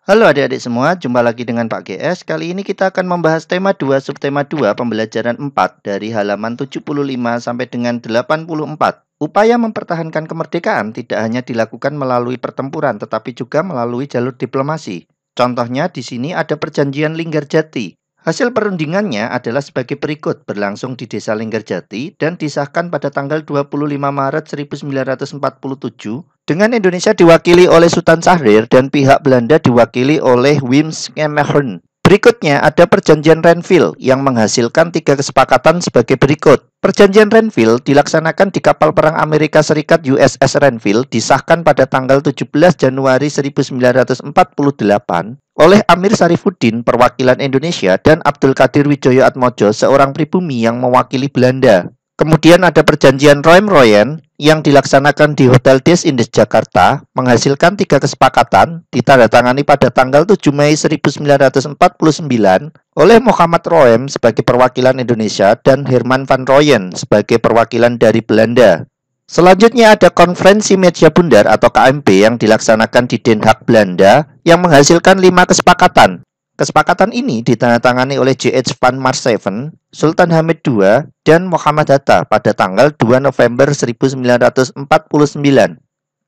Halo adik-adik semua, jumpa lagi dengan Pak GS. Kali ini kita akan membahas tema 2, subtema 2, pembelajaran 4 dari halaman 75 sampai dengan 84. Upaya mempertahankan kemerdekaan tidak hanya dilakukan melalui pertempuran, tetapi juga melalui jalur diplomasi. Contohnya di sini ada perjanjian Linggarjati. Hasil perundingannya adalah sebagai berikut, berlangsung di Desa Linggarjati dan disahkan pada tanggal 25 Maret 1947 dengan Indonesia diwakili oleh Sultan Syahrir dan pihak Belanda diwakili oleh Wim Schemeren. Berikutnya ada Perjanjian Renville yang menghasilkan 3 kesepakatan sebagai berikut. Perjanjian Renville dilaksanakan di kapal perang Amerika Serikat USS Renville disahkan pada tanggal 17 Januari 1948 oleh Amir Sarifuddin perwakilan Indonesia dan Abdul Qadir Widjoyo Atmojo seorang pribumi yang mewakili Belanda. Kemudian ada Perjanjian Roem-Royen yang dilaksanakan di Hotel Des Indes Jakarta menghasilkan 3 kesepakatan ditandatangani pada tanggal 7 Mei 1949 oleh Muhammad Roem sebagai perwakilan Indonesia dan Herman van Rooyen sebagai perwakilan dari Belanda. Selanjutnya ada Konferensi Meja Bundar atau KMB yang dilaksanakan di Den Haag, Belanda yang menghasilkan 5 kesepakatan. Kesepakatan ini ditandatangani oleh J.H. van Marsheven, Sultan Hamid II, dan Muhammad Hatta pada tanggal 2 November 1949.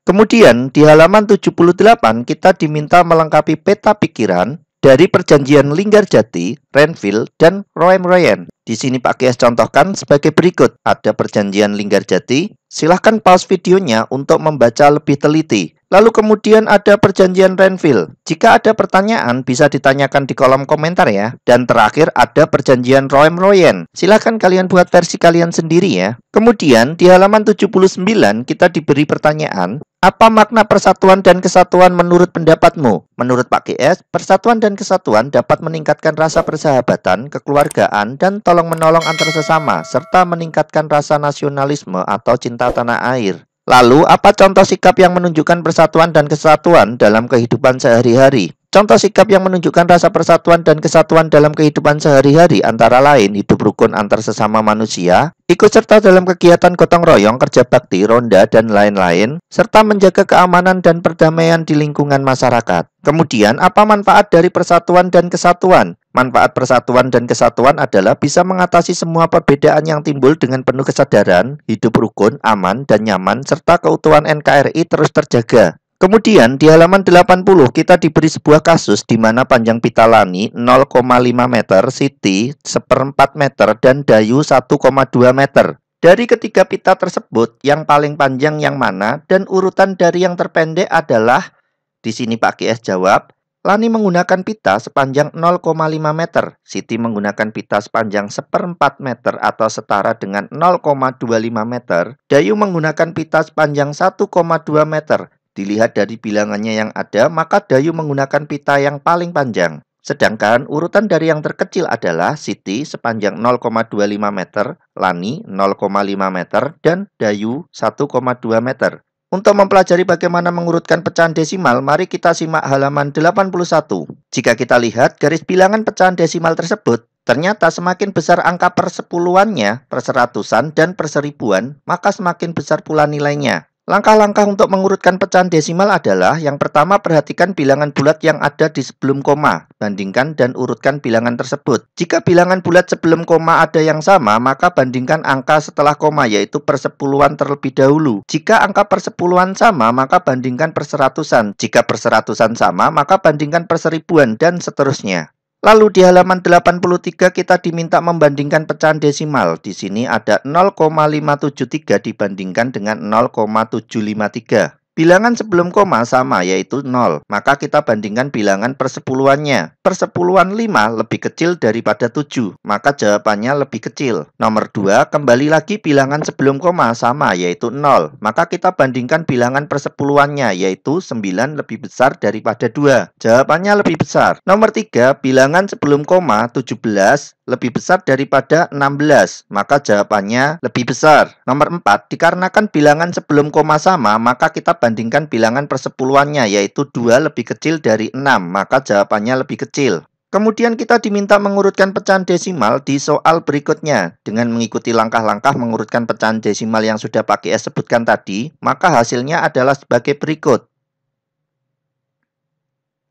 Kemudian di halaman 78 kita diminta melengkapi peta pikiran dari Perjanjian Linggarjati, Renville, dan Roem-Royen. Di sini Pak GS contohkan sebagai berikut. Ada Perjanjian Linggarjati. Silahkan pause videonya untuk membaca lebih teliti. Lalu kemudian ada Perjanjian Renville. Jika ada pertanyaan bisa ditanyakan di kolom komentar ya. Dan terakhir ada Perjanjian Roem-Royen. Silahkan kalian buat versi kalian sendiri ya. Kemudian di halaman 79 kita diberi pertanyaan. Apa makna persatuan dan kesatuan menurut pendapatmu? Menurut Pak GS, persatuan dan kesatuan dapat meningkatkan rasa persahabatan, kekeluargaan, dan tolong-menolong antar sesama, serta meningkatkan rasa nasionalisme atau cinta tanah air. Lalu, apa contoh sikap yang menunjukkan persatuan dan kesatuan dalam kehidupan sehari-hari? Contoh sikap yang menunjukkan rasa persatuan dan kesatuan dalam kehidupan sehari-hari antara lain hidup rukun antar sesama manusia, ikut serta dalam kegiatan gotong royong, kerja bakti, ronda, dan lain-lain, serta menjaga keamanan dan perdamaian di lingkungan masyarakat. Kemudian, apa manfaat dari persatuan dan kesatuan? Manfaat persatuan dan kesatuan adalah bisa mengatasi semua perbedaan yang timbul dengan penuh kesadaran, hidup rukun, aman, dan nyaman, serta keutuhan NKRI terus terjaga. Kemudian di halaman 80 kita diberi sebuah kasus di mana panjang pita Lani 0,5 meter, Siti 1/4 meter, dan Dayu 1,2 meter. Dari ketiga pita tersebut, yang paling panjang yang mana dan urutan dari yang terpendek adalah, di sini Pak GS jawab, Lani menggunakan pita sepanjang 0,5 meter, Siti menggunakan pita sepanjang 1/4 meter atau setara dengan 0,25 meter, Dayu menggunakan pita sepanjang 1,2 meter. Dilihat dari bilangannya yang ada, maka Dayu menggunakan pita yang paling panjang. Sedangkan urutan dari yang terkecil adalah Siti sepanjang 0,25 meter, Lani 0,5 meter, dan Dayu 1,2 meter. Untuk mempelajari bagaimana mengurutkan pecahan desimal, mari kita simak halaman 81. Jika kita lihat garis bilangan pecahan desimal tersebut, ternyata semakin besar angka persepuluhannya, perseratusan, dan perseribuan, maka semakin besar pula nilainya. Langkah-langkah untuk mengurutkan pecahan desimal adalah yang pertama perhatikan bilangan bulat yang ada di sebelum koma, bandingkan dan urutkan bilangan tersebut. Jika bilangan bulat sebelum koma ada yang sama, maka bandingkan angka setelah koma yaitu persepuluhan terlebih dahulu. Jika angka persepuluhan sama, maka bandingkan perseratusan. Jika perseratusan sama, maka bandingkan perseribuan dan seterusnya. Lalu di halaman 83 kita diminta membandingkan pecahan desimal. Di sini ada 0,573 dibandingkan dengan 0,753. Bilangan sebelum koma sama yaitu 0. Maka kita bandingkan bilangan persepuluhannya. Persepuluhan 5 lebih kecil daripada 7. Maka jawabannya lebih kecil. Nomor 2, kembali lagi bilangan sebelum koma sama yaitu 0. Maka kita bandingkan bilangan persepuluhannya yaitu 9 lebih besar daripada 2. Jawabannya lebih besar. Nomor 3, bilangan sebelum koma 17 lebih besar daripada 16, maka jawabannya lebih besar. Nomor 4, dikarenakan bilangan sebelum koma sama, maka kita bandingkan bilangan persepuluhannya, yaitu 2 lebih kecil dari 6, maka jawabannya lebih kecil. Kemudian kita diminta mengurutkan pecahan desimal di soal berikutnya. Dengan mengikuti langkah-langkah mengurutkan pecahan desimal yang sudah Pak GS sebutkan tadi, maka hasilnya adalah sebagai berikut.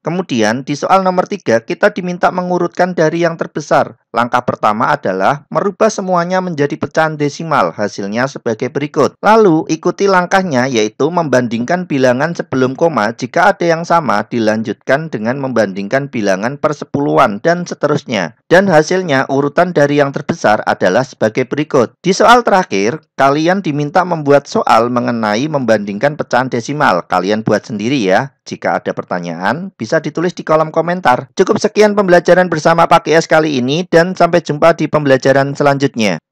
Kemudian di soal nomor 3 kita diminta mengurutkan dari yang terbesar. Langkah pertama adalah merubah semuanya menjadi pecahan desimal, hasilnya sebagai berikut. Lalu ikuti langkahnya, yaitu membandingkan bilangan sebelum koma. Jika ada yang sama, dilanjutkan dengan membandingkan bilangan persepuluhan dan seterusnya. Dan hasilnya urutan dari yang terbesar adalah sebagai berikut. Di soal terakhir, kalian diminta membuat soal mengenai membandingkan pecahan desimal. Kalian buat sendiri ya. Jika ada pertanyaan, bisa ditulis di kolom komentar. Cukup sekian pembelajaran bersama Pak IS kali ini, dan sampai jumpa di pembelajaran selanjutnya.